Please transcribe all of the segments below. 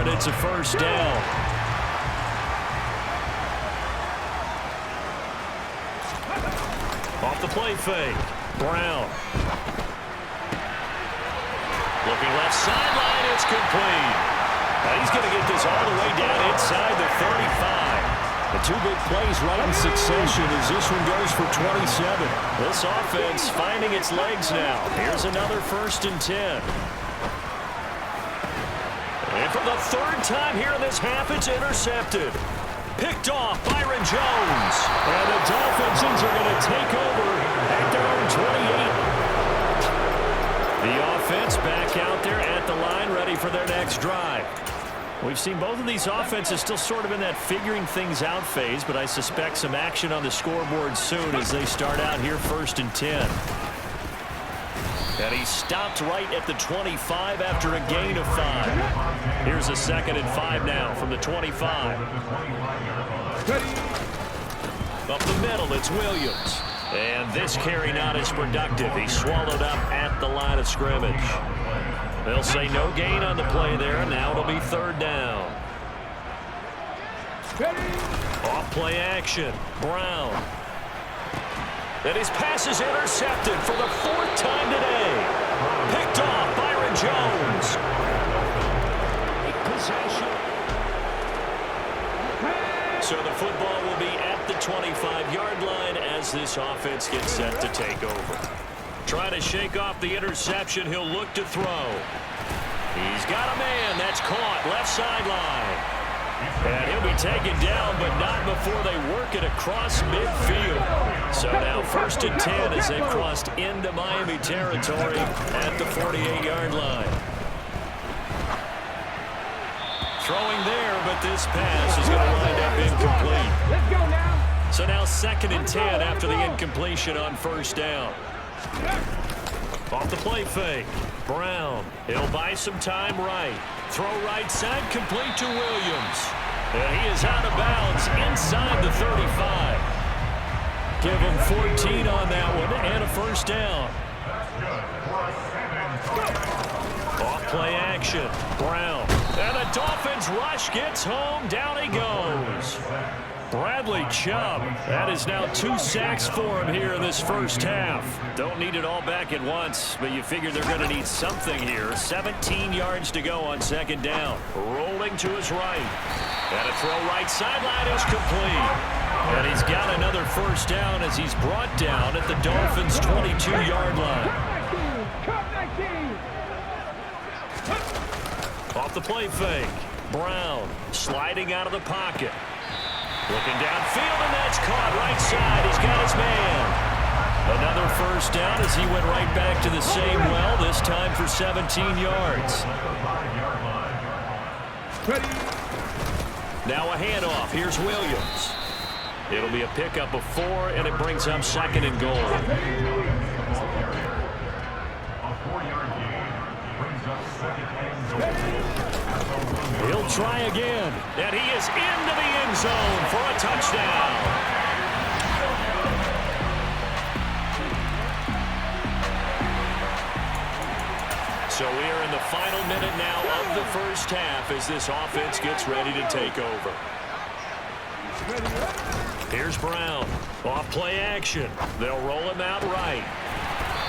and it's a first down. Off the play fake. Brown. Looking left sideline. It's complete. Now he's going to get this all the way down inside the 35. The two big plays right in succession as this one goes for 27. This offense finding its legs now. Here's another 1st and 10. And for the 3rd time here in this half, it's intercepted. Picked off Byron Jones. And the Dolphins are going to take over at their own 28. The offense back out there at the line, ready for their next drive. We've seen both of these offenses still sort of in that figuring things out phase, but I suspect some action on the scoreboard soon as they start out here 1st and 10. And he stopped right at the 25 after a gain of 5. Here's a 2nd and 5 now from the 25. Up the middle, it's Williams. And this carry not as productive. He's swallowed up at the line of scrimmage. They'll say no gain on the play there, and now it'll be 3rd down. Off play action. Brown. And his pass is intercepted for the 4th time today. Picked off Byron Jones. Possession. So the football will be at the 25-yard line as this offense gets set to take over. Trying to shake off the interception. He'll look to throw. He's got a man. That's caught. Left sideline. And he'll be taken down, but not before they work it across midfield. So now 1st and 10 as they've crossed into Miami territory at the 48-yard line. Throwing there, but this pass is going to wind up incomplete. Let's go now. So now 2nd and 10 after the incompletion on 1st down. Off the play fake. Brown. He'll buy some time right. Throw right side complete to Williams. And he is out of bounds inside the 35. Give him 14 on that one and a 1st down. Off play action. Brown. And the Dolphins rush gets home. Down he goes. Bradley Chubb. That is now 2 sacks for him here in this 1st half. Don't need it all back at once, but you figure they're going to need something here. 17 yards to go on 2nd down. Rolling to his right. And a throw right sideline is complete. And he's got another 1st down as he's brought down at the Dolphins' 22-yard line. Off the play fake. Brown sliding out of the pocket. Looking downfield, and that's caught right side. He's got his man. Another 1st down as he went right back to the same well, this time for 17 yards. Now a handoff. Here's Williams. It'll be a pickup of 4, and it brings up 2nd and goal. A 4-yard gain brings up 2nd and goal. He'll try again, and he is into the end zone for a touchdown. So we are in the final minute now of the 1st half as this offense gets ready to take over. Here's Brown. Off play action. They'll roll him out right.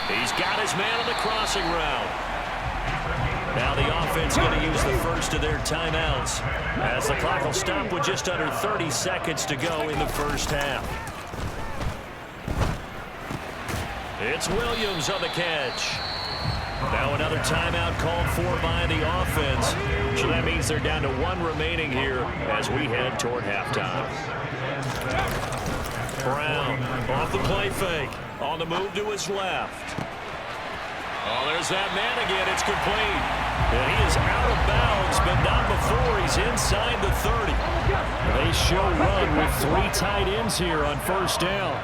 He's got his man on the crossing route. Now the offense going to use the first of their timeouts as the clock will stop with just under 30 seconds to go in the 1st half. It's Williams on the catch. Now another timeout called for by the offense. So that means they're down to 1 remaining here as we head toward halftime. Brown off the play fake. On the move to his left. Oh, there's that man again. It's complete. And he is out of bounds, but not before he's inside the 30. They show run with 3 tight ends here on 1st down.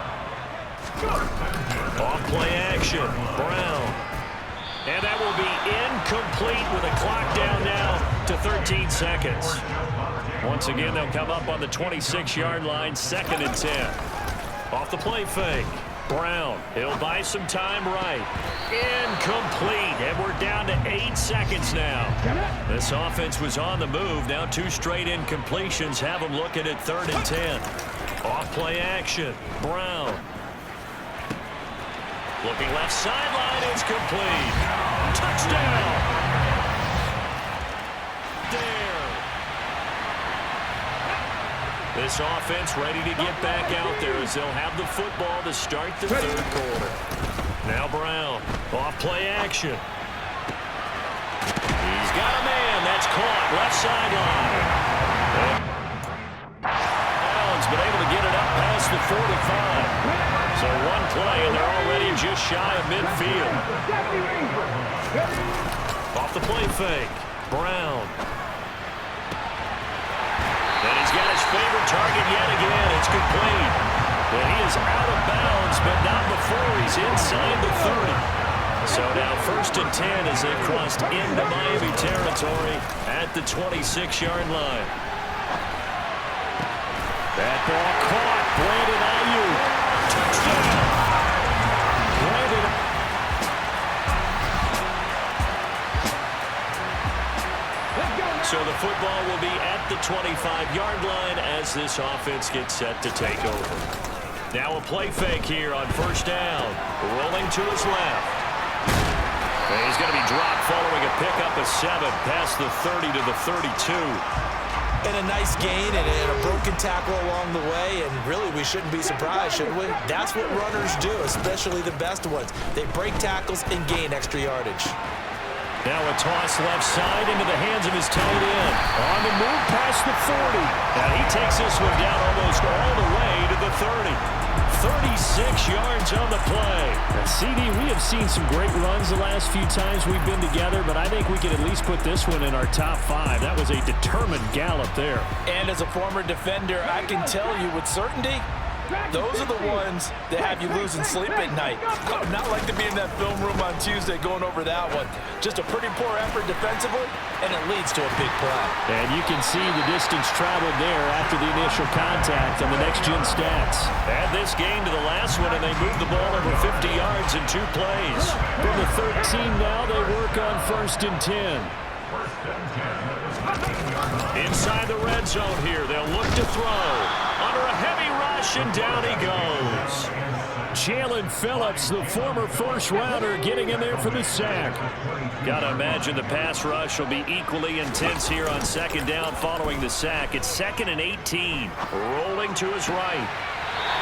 Off play action. Brown. And that will be incomplete with a clock down now to 13 seconds. Once again, they'll come up on the 26-yard line, 2nd and 10. Off the play fake. Brown, he'll buy some time right. Incomplete, and we're down to 8 seconds now. This offense was on the move. Now 2 straight incompletions have them looking at 3rd and 10. Off-play action. Brown. Looking left sideline. It's complete. Touchdown. There. This offense ready to get back out there as they'll have the football to start the 3rd quarter. Now Brown. Off-play action. He's got a man. That's caught. Left sideline. Been able to get it up past the 45. So 1 play, and they're already just shy of midfield. Off the play fake. Brown. And he's got his favorite target yet again. It's complete. And he is out of bounds, but not before he's inside the 30. So now 1st and 10 as they crossed into Miami territory at the 26-yard line. That ball caught. Brandon Ayuk. Touchdown. Brandon. So the football will be at the 25-yard line as this offense gets set to take over. Now a play fake here on 1st down. Rolling to his left. And he's going to be dropped following a pickup of 7 past the 30 to the 32. And a nice gain and a broken tackle along the way, and really we shouldn't be surprised, should we? That's what runners do, especially the best ones. They break tackles and gain extra yardage. Now a toss left side into the hands of his tight end. On the move past the 40. And he takes this one down almost all the way to the 30. 36 yards on the play. CD, we have seen some great runs the last few times we've been together, but I think we can at least put this one in our top 5. That was a determined gallop there. And as a former defender, I can tell you with certainty, those are the ones that have you losing sleep at night. I would not like to be in that film room on Tuesday going over that one. Just a pretty poor effort defensively, and it leads to a big play. And you can see the distance traveled there after the initial contact on the next-gen stats. Add this game to the last one, and they move the ball over 50 yards in 2 plays. From the 13 now, they work on 1st and 10. Inside the red zone here, they'll look to throw. Under a heavy rush, and down he goes. Jalen Phillips, the former first-rounder, getting in there for the sack. Got to imagine the pass rush will be equally intense here on 2nd down following the sack. It's 2nd and 18. Rolling to his right.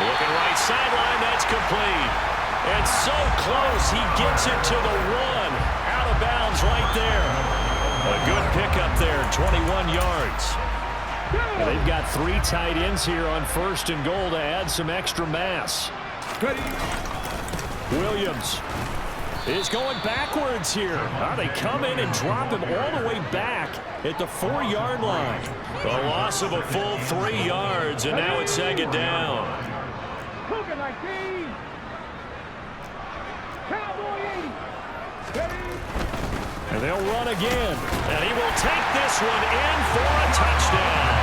Looking right sideline, that's complete. And so close, he gets it to the 1. Out of bounds right there. A good pickup there, 21 yards. And they've got 3 tight ends here on 1st and goal to add some extra mass. Williams is going backwards here. They come in and drop him all the way back at the 4-yard line. A loss of a full 3 yards, and now it's 2nd down. And they'll run again. And he will take this one in for a touchdown.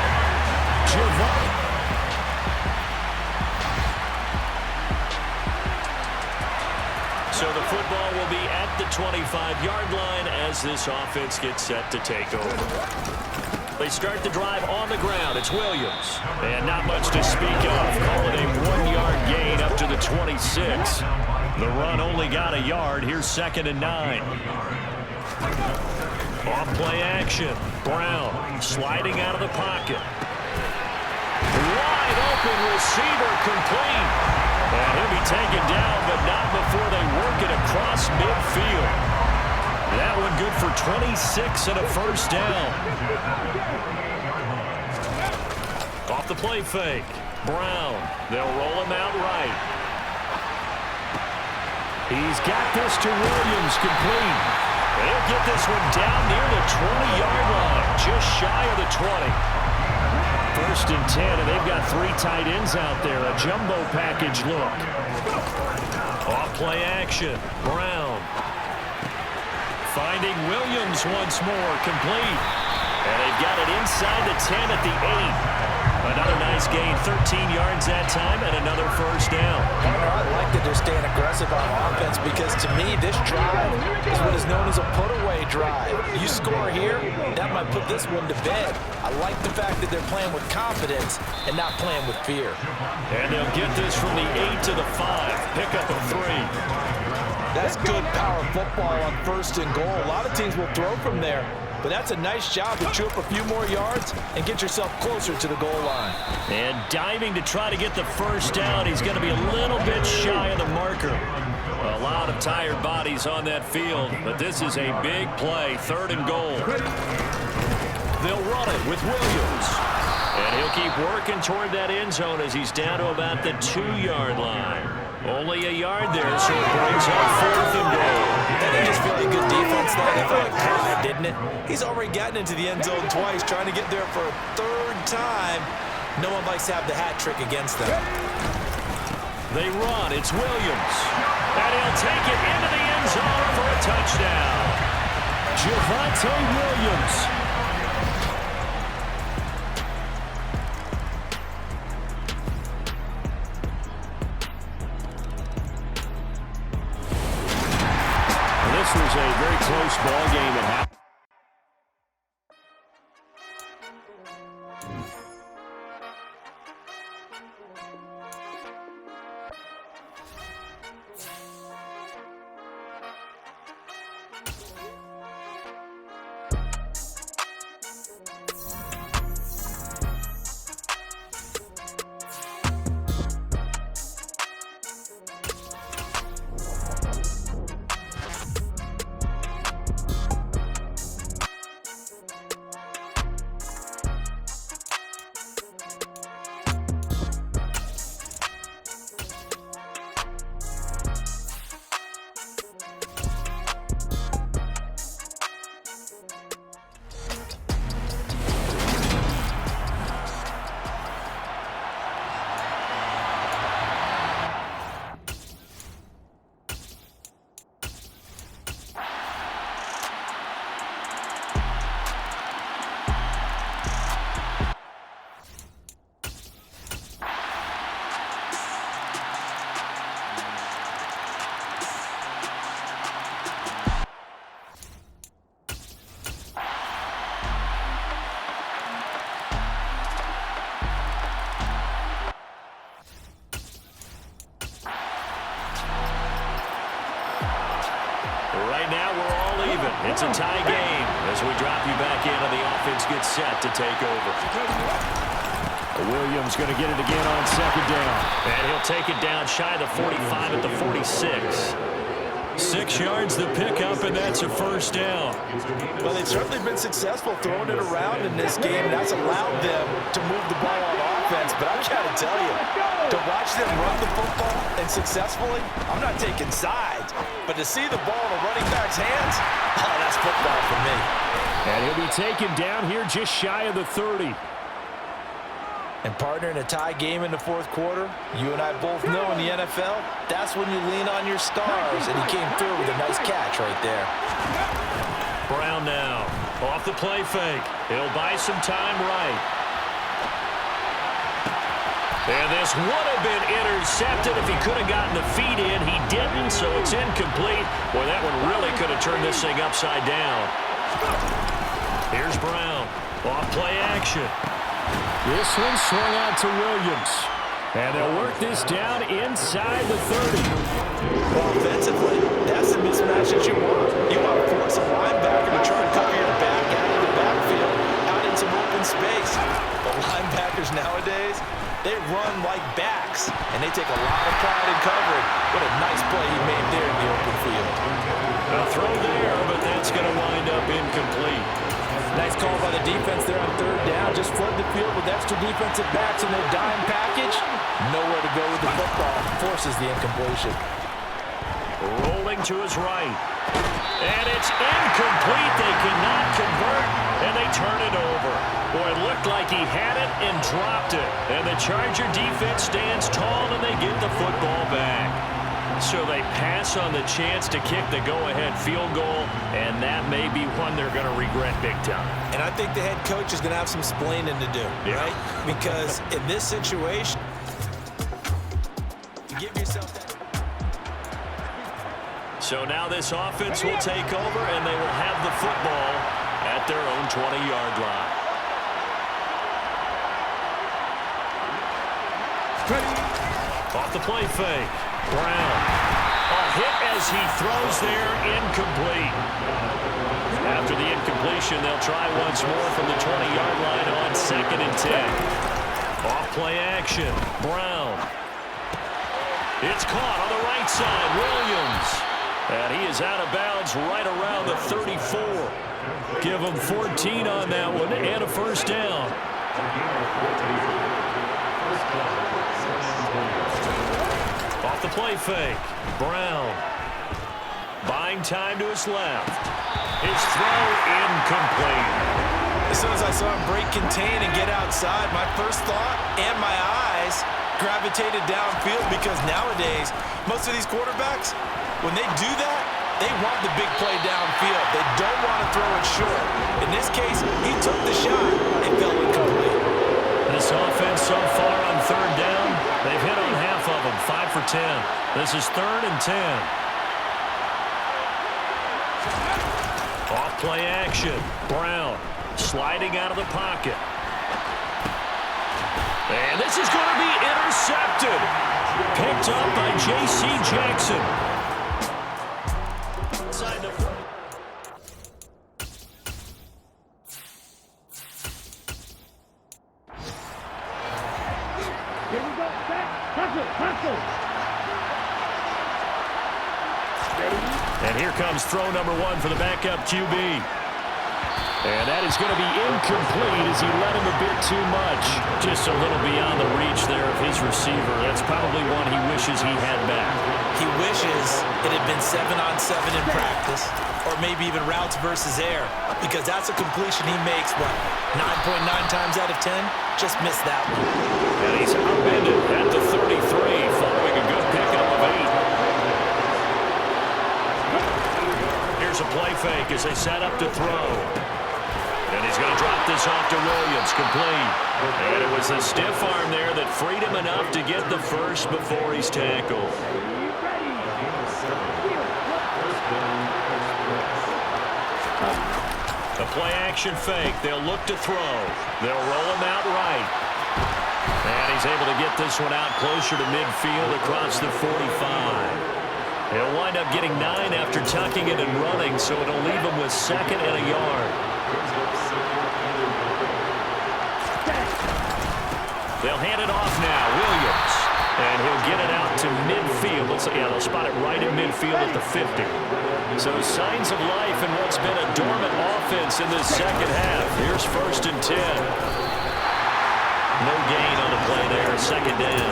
So the football will be at the 25-yard line as this offense gets set to take over. They start the drive on the ground. It's Williams. And not much to speak of. Call it a 1-yard gain up to the 26. The run only got a yard. Here's 2nd and 9. Off-play action. Brown sliding out of the pocket. Wide open receiver complete. And he'll be taken down, but not before they work it across midfield. That one good for 26 and a 1st down. Off the play fake. Brown. They'll roll him out right. He's got this to Williams, complete. They'll get this one down near the 20-yard line, just shy of the 20. 1st and 10, and they've got 3 tight ends out there. A jumbo package look. Off-play action. Brown. Finding Williams once more, complete. And they've got it inside the 10 at the 8. Another nice gain, 13 yards that time, and another first down. Partner, I like that they're staying aggressive on offense because to me, this drive is what is known as a put-away drive. You score here, that might put this one to bed. I like the fact that they're playing with confidence and not playing with fear. And they'll get this from the 8 to the 5. Pick up a 3. That's good power football on 1st and goal. A lot of teams will throw from there, but that's a nice job to chew up a few more yards and get yourself closer to the goal line. And diving to try to get the first down. He's going to be a little bit shy of the marker. A lot of tired bodies on that field, but this is a big play, 3rd and goal. They'll run it with Williams. And he'll keep working toward that end zone as he's down to about the 2-yard line. Only a yard there, so it brings up 4th and goal. That didn't just feel like good defense, though. That felt like pride, didn't it? He's already gotten into the end zone twice, trying to get there for a 3rd time. No one likes to have the hat trick against them. They run. It's Williams. And he'll take it into the end zone for a touchdown. Javonte Williams. This was a very close ball game at half. Right now, we're all even. It's a tie game as we drop you back in and the offense gets set to take over. Williams going to get it again on 2nd down. And he'll take it down shy of the 45 at the 46. 6 yards the pickup, and that's a first down. Well, they've certainly been successful throwing it around in this game. That's allowed them to move the ball on offense. But I've got to tell you, to watch them run the football and successfully, I'm not taking sides. But to see the ball in a running back's hands, oh, that's football for me. And he'll be taken down here just shy of the 30. And partner, in a tie game in the 4th quarter, you and I both know in the NFL, that's when you lean on your stars, and he came through with a nice catch right there. Brown now, off the play fake. He'll buy some time right. And this would have been intercepted if he could have gotten the feet in. He didn't, so it's incomplete. Boy, that one really could have turned this thing upside down. Here's Brown, off play action. This one swung out to Williams. And they'll work this down inside the 30. Offensively, that's the mismatch that you want. You want to force a linebacker to try to cover your back out of the backfield, out in some open space. But linebackers nowadays, they run like backs, and they take a lot of pride in covering. What a nice play he made there in the open field. A throw there, but that's going to wind up incomplete. Nice call by the defense there on 3rd down. Just flood the field with extra defensive backs in their dime package. Nowhere to go with the football. Forces the incompletion. Rolling to his right. And it's incomplete. They cannot convert, and they turn it over. Boy, it looked like he had it and dropped it. And the Charger defense stands tall, and they get the football back. So they pass on the chance to kick the go-ahead field goal, and that may be one they're going to regret big time. And I think the head coach is going to have some splaining to do, right? Because in this situation, give yourself that. So now this offense will take over, and they will have the football at their own 20-yard line. Off the play fake. Brown. A hit as he throws there, incomplete. After the incompletion, they'll try once more from the 20-yard line on 2nd and 10. Off play action. Brown. It's caught on the right side. Williams. And he is out of bounds right around the 34. Give him 14 on that one and a first down. Off the play fake. Brown. Buying time to his left. His throw incomplete. As soon as I saw him break contain and get outside, my first thought and my eyes gravitated downfield, because nowadays, most of these quarterbacks, when they do that, they want the big play downfield. They don't want to throw it short. In this case, he took the shot. It fell incomplete. This offense so far on 3rd down, they've hit on half of them, 5 for 10. This is 3rd and 10. Off play action. Brown sliding out of the pocket. And this is going to be intercepted. Picked up by J.C. Jackson. Inside the... And here comes throw number 1 for the backup QB. And that is going to be incomplete as he led him a bit too much. Just a little beyond the reach there of his receiver. That's probably one he wishes he had back. He wishes it had been 7-on-7 in practice, or maybe even routes versus air, because that's a completion he makes, what, 9.9 times out of 10? Just missed that one. And he's upended at the 33 following a good pickup of 8. Here's a play fake as they set up to throw. And he's going to drop this off to Williams, complete. And it was the stiff arm there that freed him enough to get the first before he's tackled. A play action fake. They'll look to throw. They'll roll him out right. And he's able to get this one out closer to midfield across the 45. He'll wind up getting 9 after tucking it and running, so it'll leave him with 2nd and a yard. They'll hand it off now. Williams. And he'll get it out to midfield. They'll spot it right in midfield at the 50. So signs of life in what's been a dormant offense in this second half. Here's 1st and 10. No gain on the play there. 2nd down.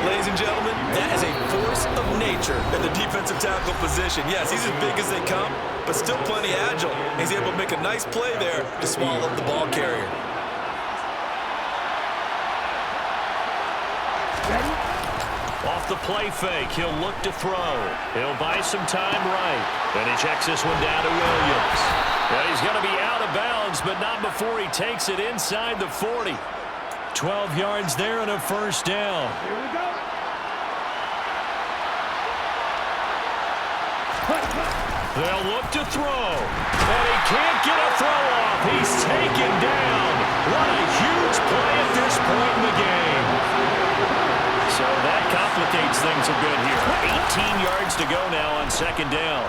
Ladies and gentlemen, that is a force of nature at the defensive tackle position. Yes, he's as big as they come, but still plenty agile. He's able to make a nice play there to swallow up the ball carrier. Off the play fake, he'll look to throw. He'll buy some time right. And he checks this one down to Williams. And he's going to be out of bounds, but not before he takes it inside the 40. 12 yards there and a first down. Here we go. They'll look to throw. And he can't get a throw off. He's taken down. What a huge play at this point in the game. So that complicates things a bit here. 18 yards to go now on 2nd down.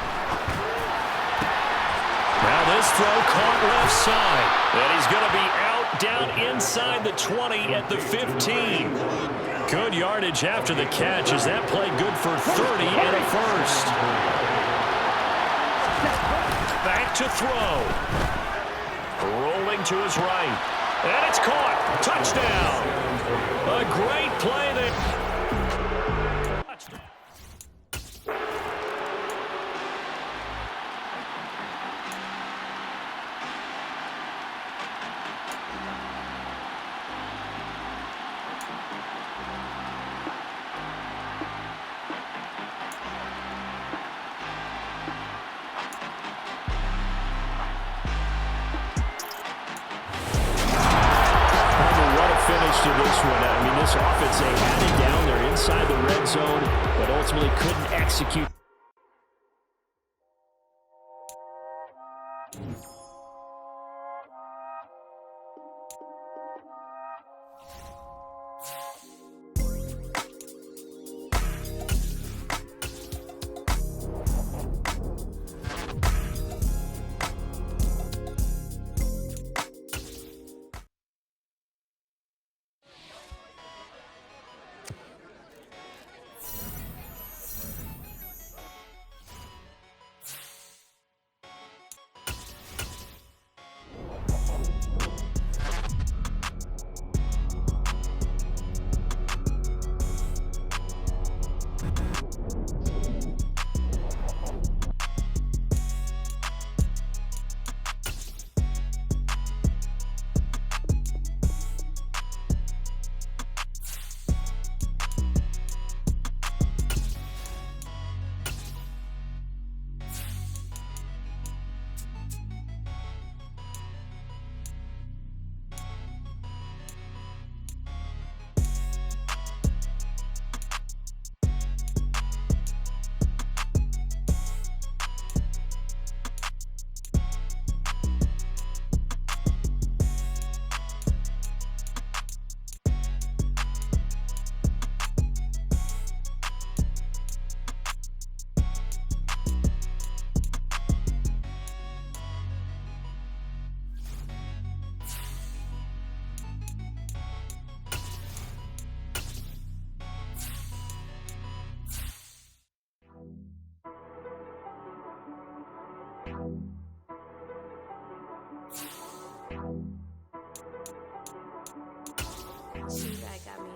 Now this throw caught left side. And he's going to be out down inside the 20 at the 15. Good yardage after the catch. Is that play good for 30 and a first? Back to throw. Rolling to his right. And it's caught. Touchdown. A great play there. approach to this one. I mean, this offense, they had it down there inside the red zone, but ultimately couldn't execute. See, that got me.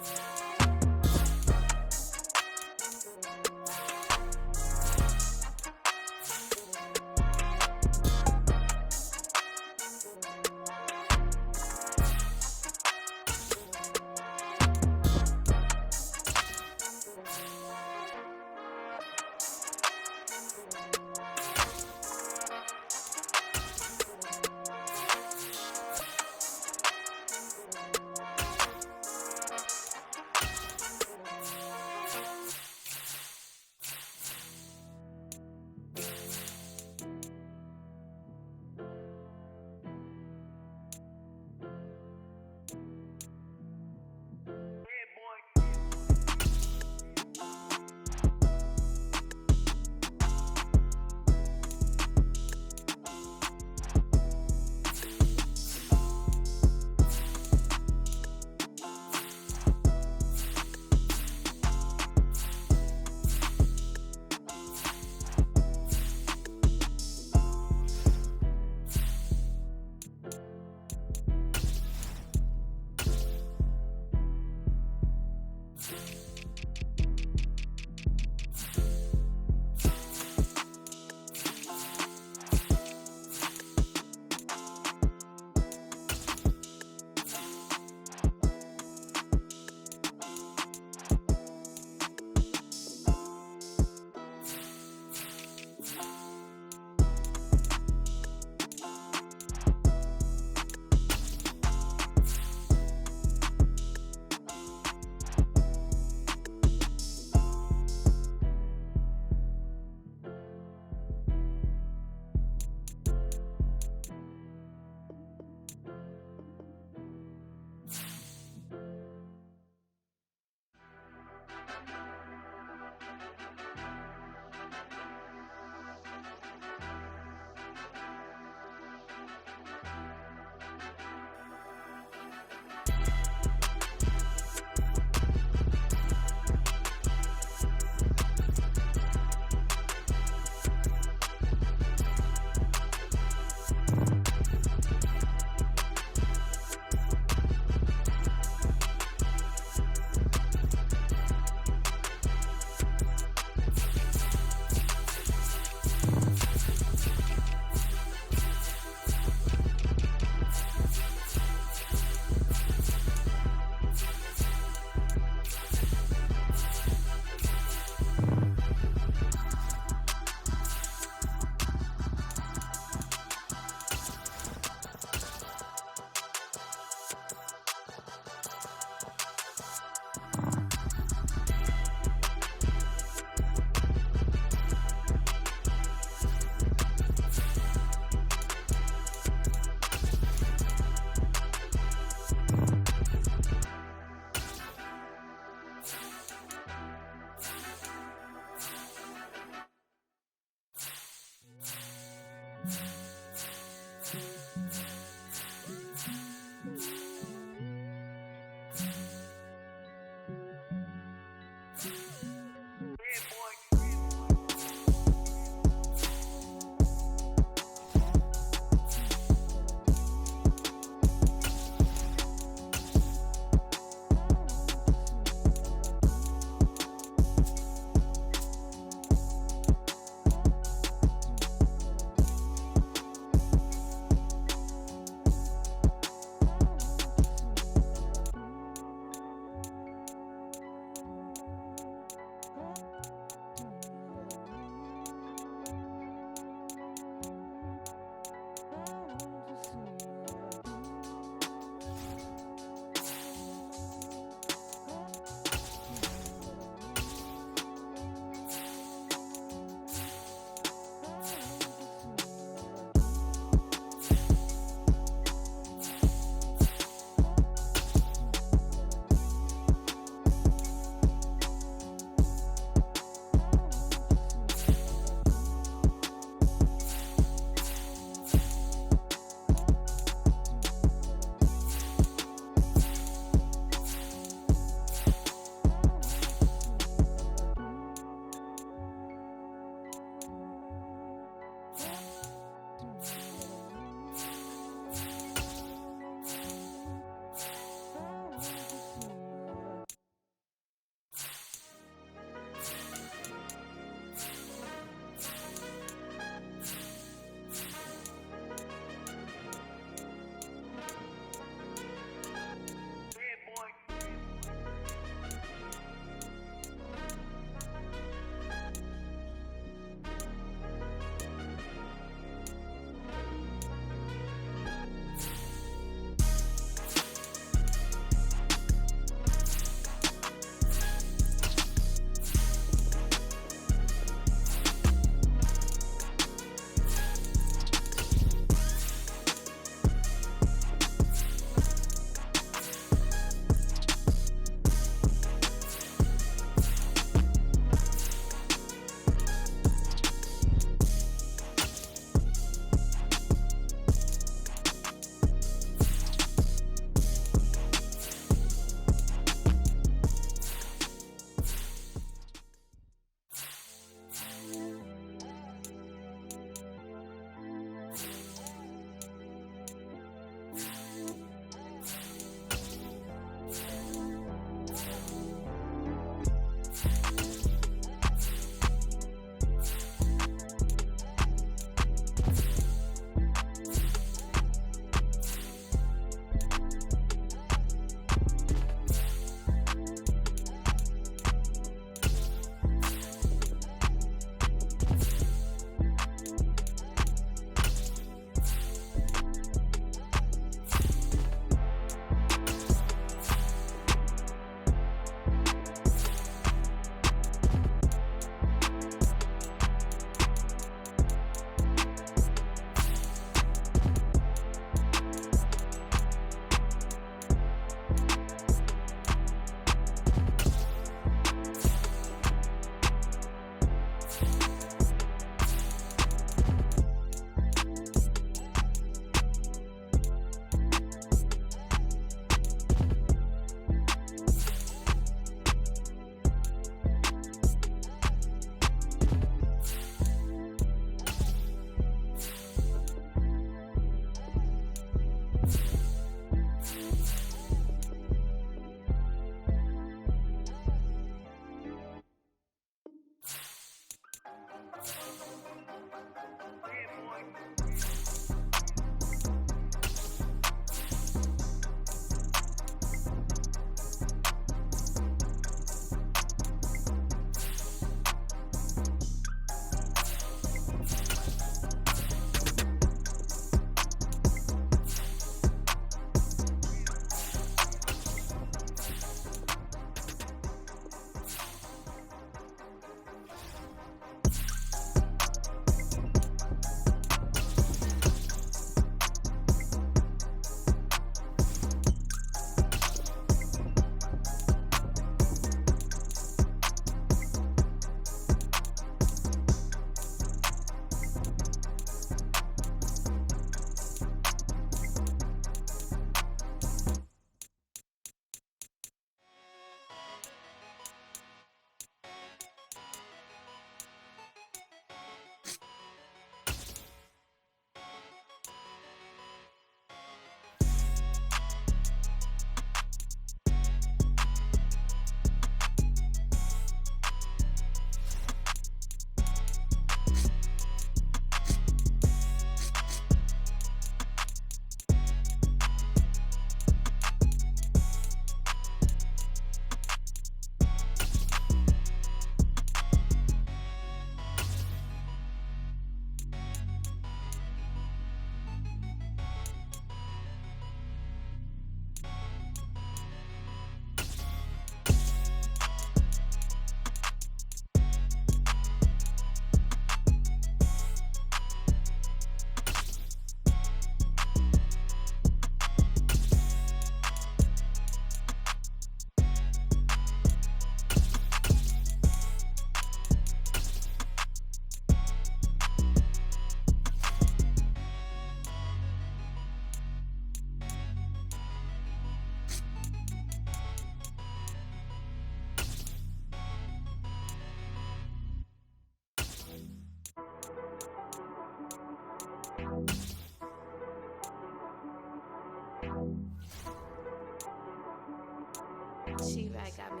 She-Rag got me.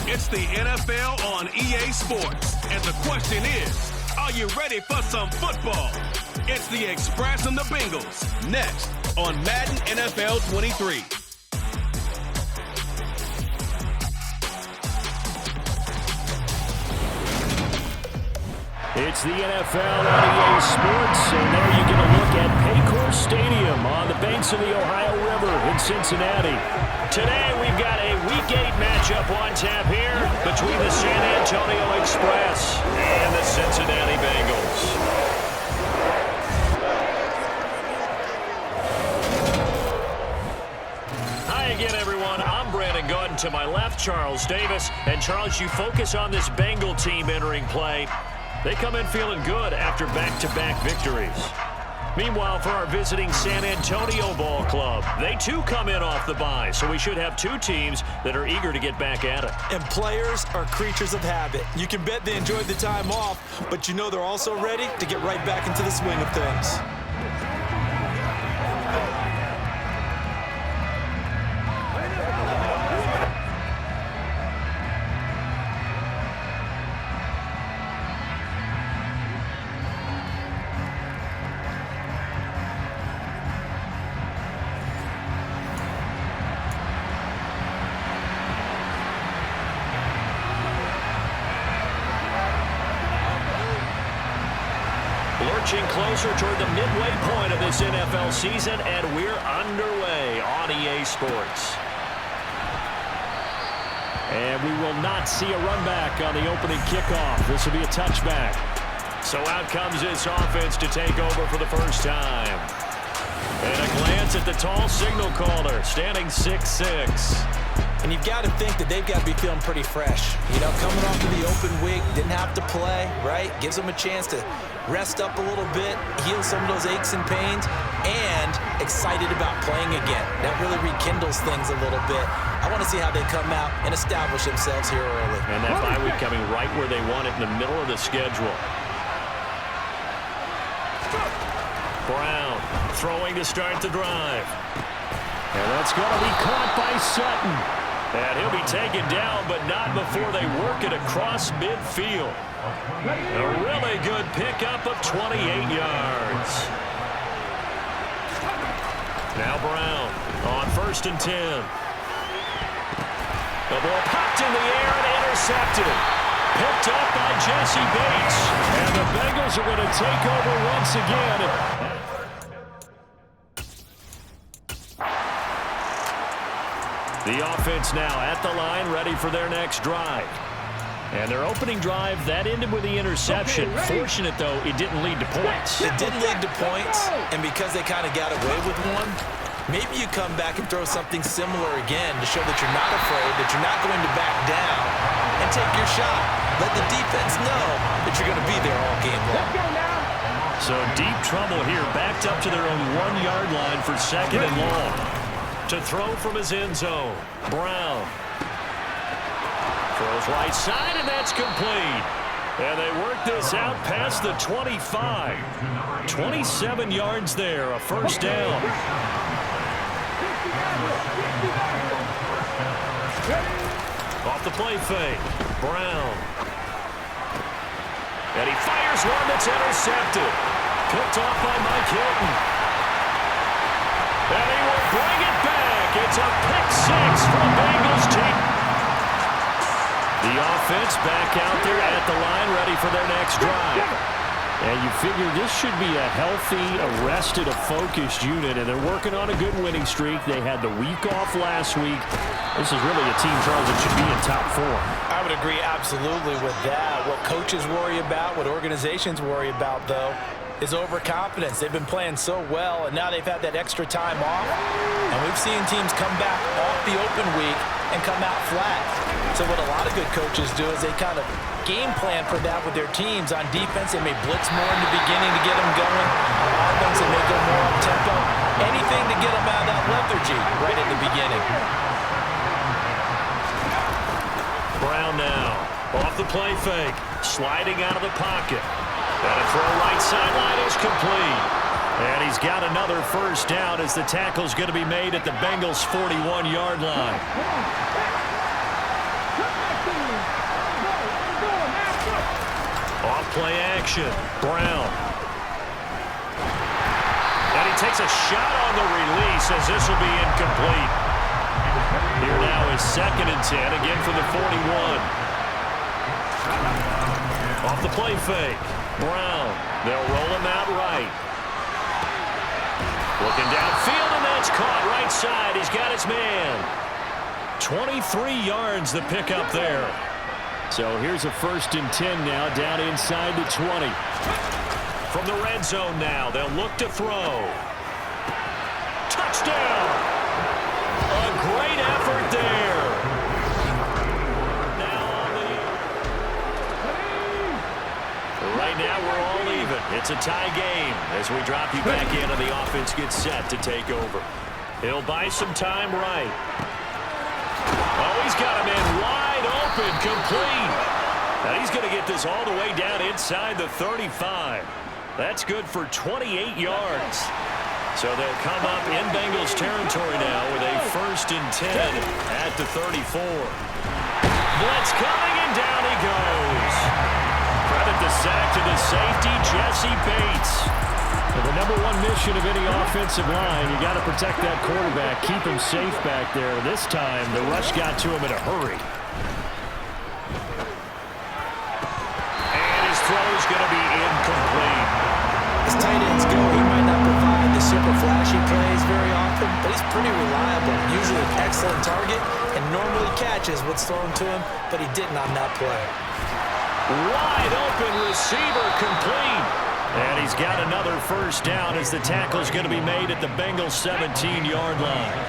It's the NFL on EA Sports. And the question is, are you ready for some football? It's the Express and the Bengals. Next on Madden NFL 23. It's the NFL on EA Sports, and there you get a look at Paycor Stadium on the banks of the Ohio River in Cincinnati. Today we've got a Week 8 matchup on tap here between the San Antonio Express and the Cincinnati Bengals. Hi again, everyone. I'm Brandon Gordon. To my left, Charles Davis. And Charles, you focus on this Bengal team entering play. They come in feeling good after back-to-back victories. Meanwhile, for our visiting San Antonio Ball Club, they too come in off the bye, so we should have two teams that are eager to get back at it. And players are creatures of habit. You can bet they enjoyed the time off, but you know they're also ready to get right back into the swing of things. Lurching closer toward the midway point of this NFL season, and we're underway on EA Sports. And we will not see a run back on the opening kickoff. This will be a touchback. So out comes this offense to take over for the first time. And a glance at the tall signal caller, standing 6'6". And you've got to think that they've got to be feeling pretty fresh. You know, coming off of the open week, didn't have to play, right? Gives them a chance to rest up a little bit, heal some of those aches and pains, and excited about playing again. That really rekindles things a little bit. I want to see how they come out and establish themselves here early. And that bye week coming right where they want it, in the middle of the schedule. Brown throwing to start the drive. And that's going to be caught by Sutton. And he'll be taken down, but not before they work it across midfield. A really good pickup of 28 yards. Now Brown on 1st and 10. The ball popped in the air and intercepted. Picked up by Jesse Bates. And the Bengals are going to take over once again. The offense now at the line, ready for their next drive. And their opening drive, that ended with the interception. Fortunate, though, it didn't lead to points. It didn't lead to points, and because they kind of got away with one, maybe you come back and throw something similar again to show that you're not afraid, that you're not going to back down, and take your shot. Let the defense know that you're going to be there all game long. So deep trouble here, backed up to their own 1-yard line for 2nd and long. To throw from his end zone. Brown. Throws right side, and that's complete. And they work this out past the 25. 27 yards there, a first down. Off the play fake. Brown. And he fires one that's intercepted. Picked off by Mike Hilton. And he will bring it back. It's a pick six for the Bengals team. The offense back out there at the line, ready for their next drive. And you figure this should be a healthy, arrested, a focused unit, and they're working on a good winning streak. They had the week off last week. This is really a team, Charles, that should be in top 4. I would agree absolutely with that. What coaches worry about, what organizations worry about, though, is overconfidence. They've been playing so well, and now they've had that extra time off. And we've seen teams come back off the open week and come out flat. So what a lot of good coaches do is they kind of game plan for that with their teams. On defense, they may blitz more in the beginning to get them going. On offense, they may go more up-tempo. Anything to get them out of that lethargy right at the beginning. Brown now. Off the play fake. Sliding out of the pocket. And a throw right sideline is complete. And he's got another first down as the tackle's going to be made at the Bengals' 41-yard line. Off play action. Brown. And he takes a shot on the release as this will be incomplete. Here now is 2nd and 10, again from the 41. Off the play fake. Brown. They'll roll him out right. Looking downfield, and that's caught right side. He's got his man. 23 yards the pickup there. So here's a 1st and 10 now, down inside the 20. From the red zone now, they'll look to throw. Touchdown! A great effort there. Right now, we're all even. It's a tie game as we drop you back in and the offense gets set to take over. He'll buy some time right. Oh, he's got him in wide open, complete. Now he's going to get this all the way down inside the 35. That's good for 28 yards. So they'll come up in Bengals territory now with a 1st and 10 at the 34. Blitz coming, and down he goes. Credit the sack to the safety, Jesse Bates. Well, the #1 mission of any offensive line, you got to protect that quarterback, keep him safe back there. This time, the rush got to him in a hurry. And his throw is going to be incomplete. As tight ends go, he might not provide the super flashy plays very often, but he's pretty reliable. Usually an excellent target and normally catches what's thrown to him, but he didn't on that play. Wide open receiver, complete. And he's got another first down as the tackle's going to be made at the Bengals' 17-yard line.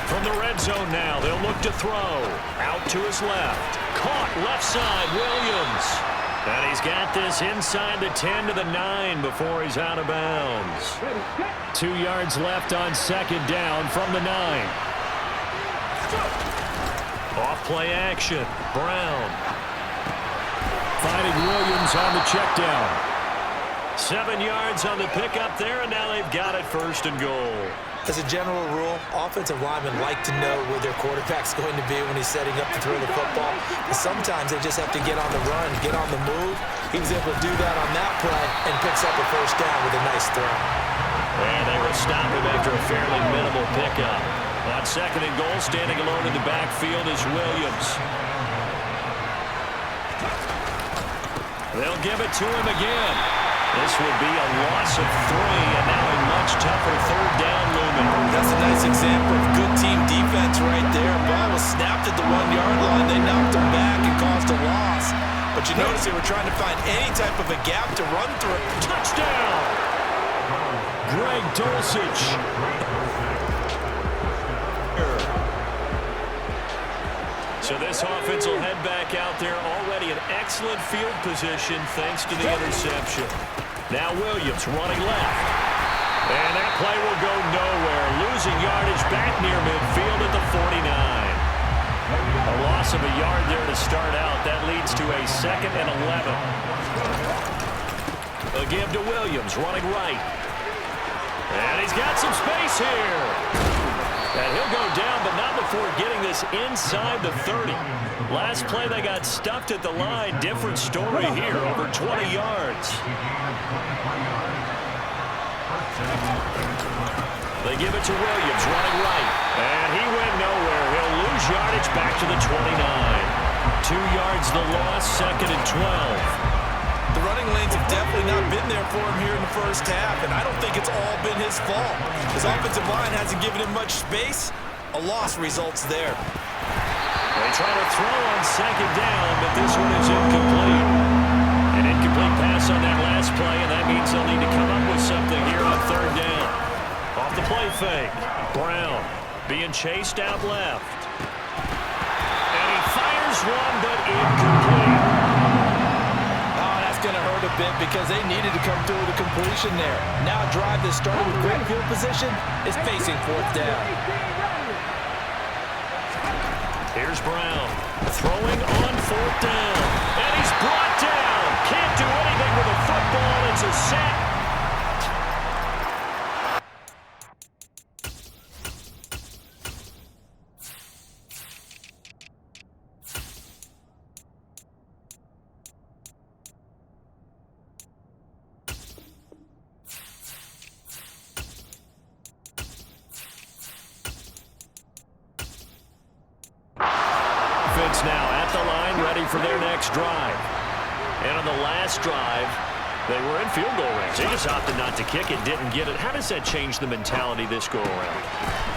From the red zone now, they'll look to throw. Out to his left. Caught left side, Williams. And he's got this inside the 10 to the 9 before he's out of bounds. 2 yards left on 2nd down from the 9. Off play action. Brown. Finding Williams on the check down. 7 yards on the pickup there, and now they've got it 1st and goal. As a general rule, offensive linemen like to know where their quarterback's going to be when he's setting up to throw the football. But sometimes they just have to get on the run, get on the move. He was able to do that on that play and picks up a first down with a nice throw. And they will stop him after a fairly minimal pickup. On 2nd and goal, standing alone in the backfield is Williams. They'll give it to him again. This would be a loss of 3, and now a much tougher 3rd down looming. That's a nice example of good team defense right there. Ball was snapped at the 1-yard line. They knocked him back and caused a loss. But you notice they were trying to find any type of a gap to run through. Touchdown! Greg Dulcich. So this offense will head back out there, already in excellent field position thanks to the interception. Now Williams running left. And that play will go nowhere. Losing yardage back near midfield at the 49. A loss of a yard there to start out. That leads to a 2nd and 11. A give to Williams, running right. And he's got some space here. And he'll go down, but not before getting this inside the 30. Last play, they got stuffed at the line. Different story here, over 20 yards. They give it to Williams, running right. And he went nowhere. He'll lose yardage back to the 29. 2 yards the loss, 2nd and 12. The running lanes have definitely not been there for him here in the first half, and I don't think it's all been his fault. His offensive line hasn't given him much space. A loss results there. They try to throw on 2nd down, but this one is incomplete. An incomplete pass on that last play, and that means they'll need to come up with something here on 3rd down. Off the play fake. Brown being chased out left. And he fires one, but incomplete. Going to hurt a bit because they needed to come through with a completion there. Now a drive that started with great field position is facing 4th down. Here's Brown throwing on 4th down. And he's brought down. Can't do anything with a football. It's a sack. Now at the line, ready for their next drive. And on the last drive, they were in field goal range. They just opted not to kick it, didn't get it. How does that change the mentality this go around?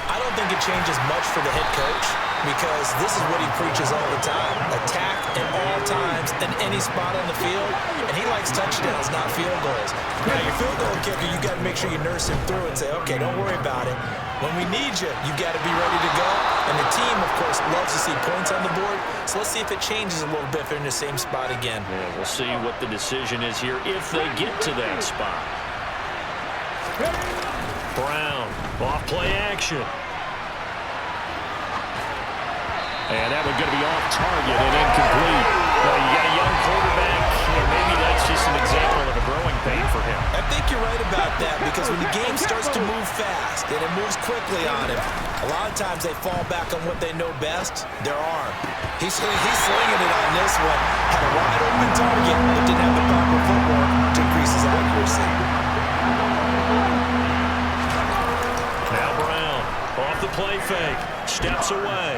I don't think it changes much for the head coach because this is what he preaches all the time. Attack at all times in any spot on the field, and he likes touchdowns, not field goals. Now, your field goal kicker, you got to make sure you nurse him through and say, okay, don't worry about it. When we need you, you got to be ready to go. And the team, of course, loves to see points on the board. So let's see if it changes a little bit if they're in the same spot again. Yeah, we'll see what the decision is here if they get to that spot. Brown, off play action. And that one's going to be off target and incomplete. Well, you got a young quarterback, and maybe that's just an example of a growing pain for him. I think you're right about that because when the game starts to move fast and it moves quickly on him, a lot of times they fall back on what they know best, their arm. He's slinging it on this one. Had a wide open target, but didn't have the proper footwork to increase his accuracy. Now Brown, off the play fake, steps away.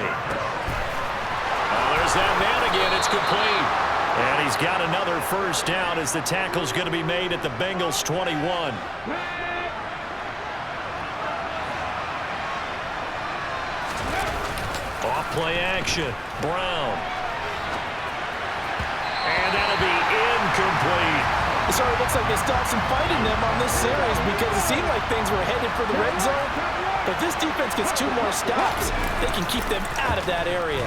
There's that man again. It's complete. And he's got another first down as the tackle's going to be made at the Bengals 21. Off play action. Brown. And that'll be incomplete. So it looks like they stopped some fighting them on this series because it seemed like things were headed for the red zone. But this defense gets 2 more stops. They can keep them out of that area.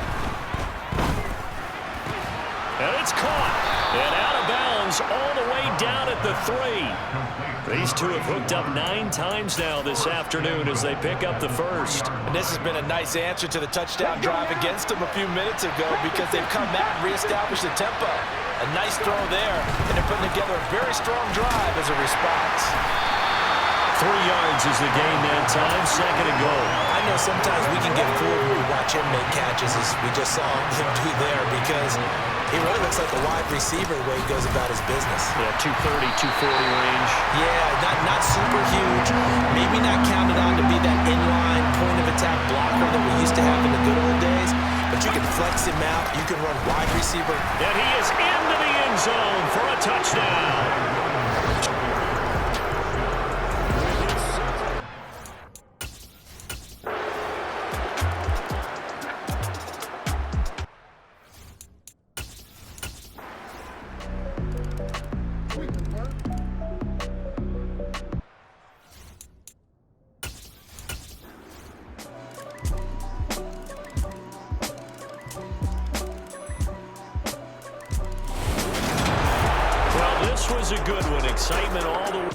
And it's caught. And out of bounds all the way down at the 3. These two have hooked up 9 times now this afternoon as they pick up the first. And this has been a nice answer to the touchdown drive against them a few minutes ago because they've come out and reestablished the tempo. A nice throw there, and they're putting together a very strong drive as a response. 3 yards is the gain that time, 2nd and goal. I know sometimes we can get fooled when we watch him make catches as we just saw him do there because he really looks like a wide receiver the way he goes about his business. Yeah, 230, 240 range. Yeah, not super huge. Maybe not counted on to be that inline point-of-attack blocker that we used to have in the good old days, but you can flex him out. You can run wide receiver. And he is into the end zone for a touchdown. This was a good one. Excitement all the way.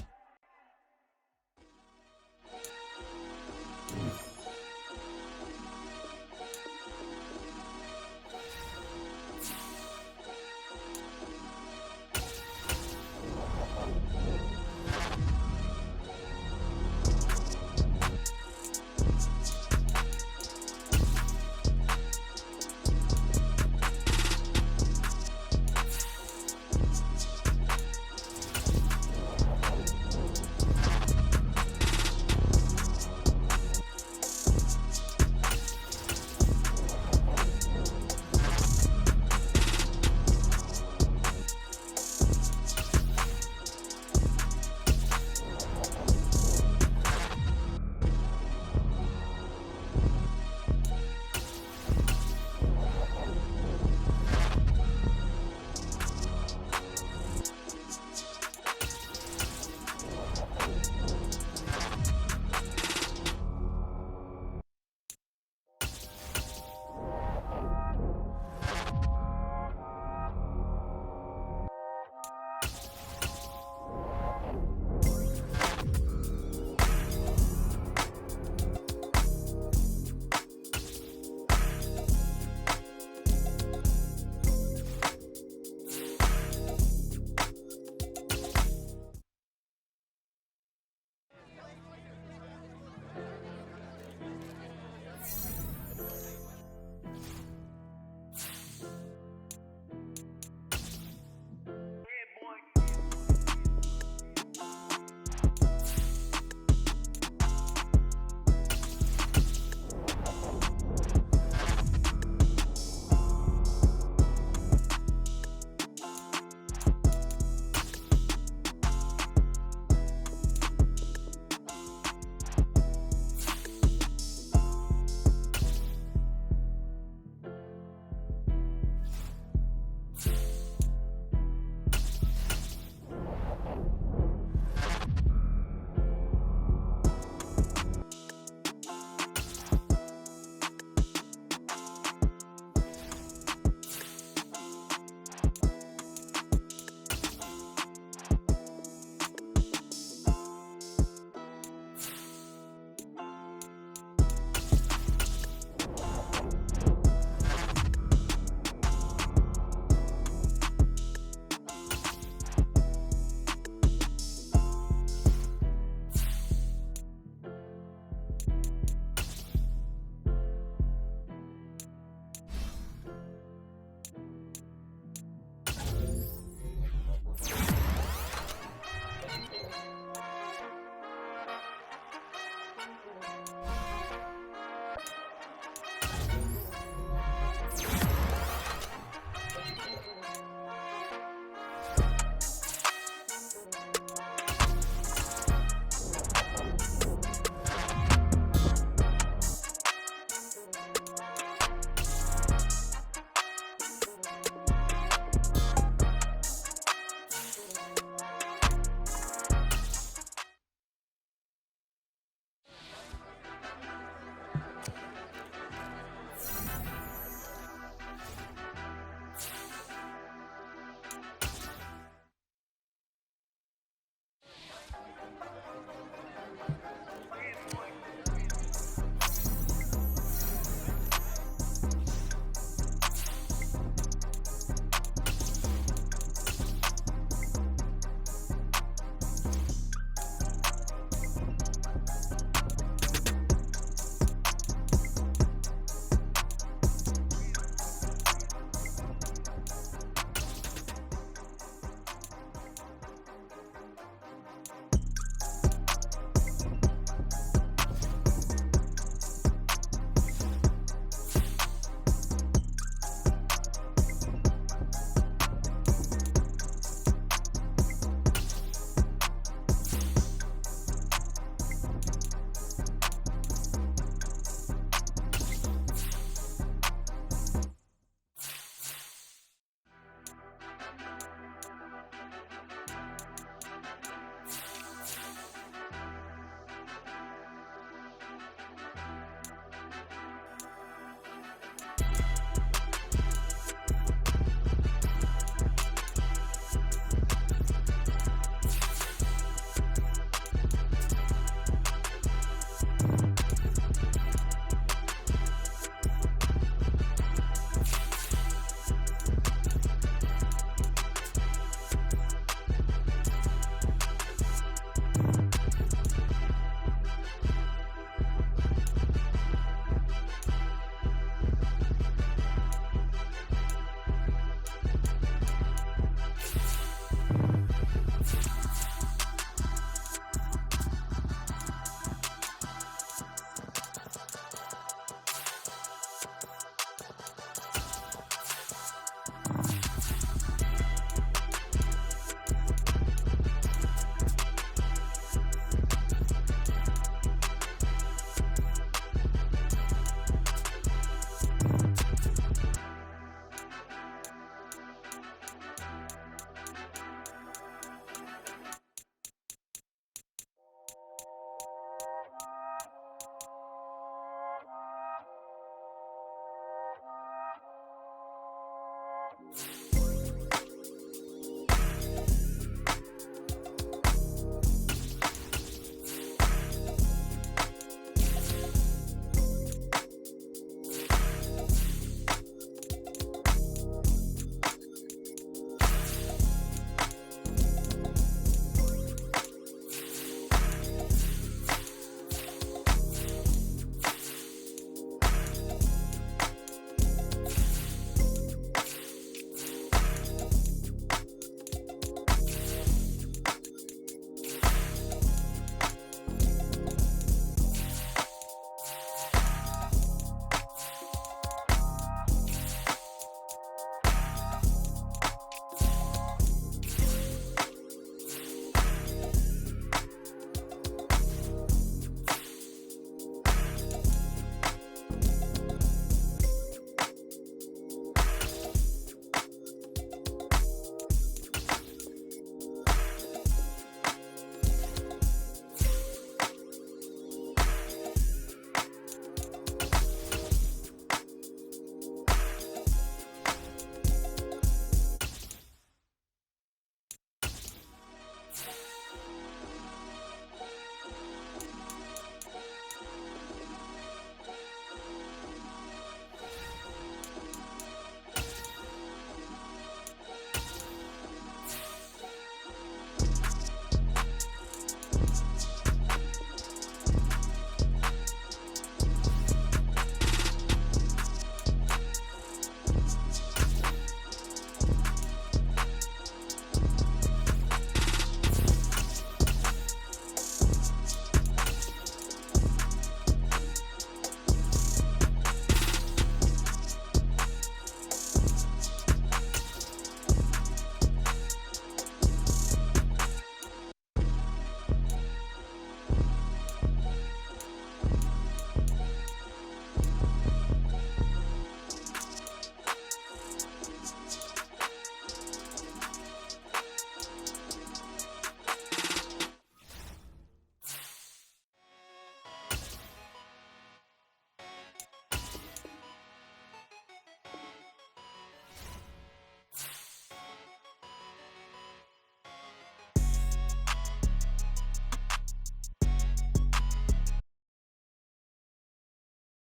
it.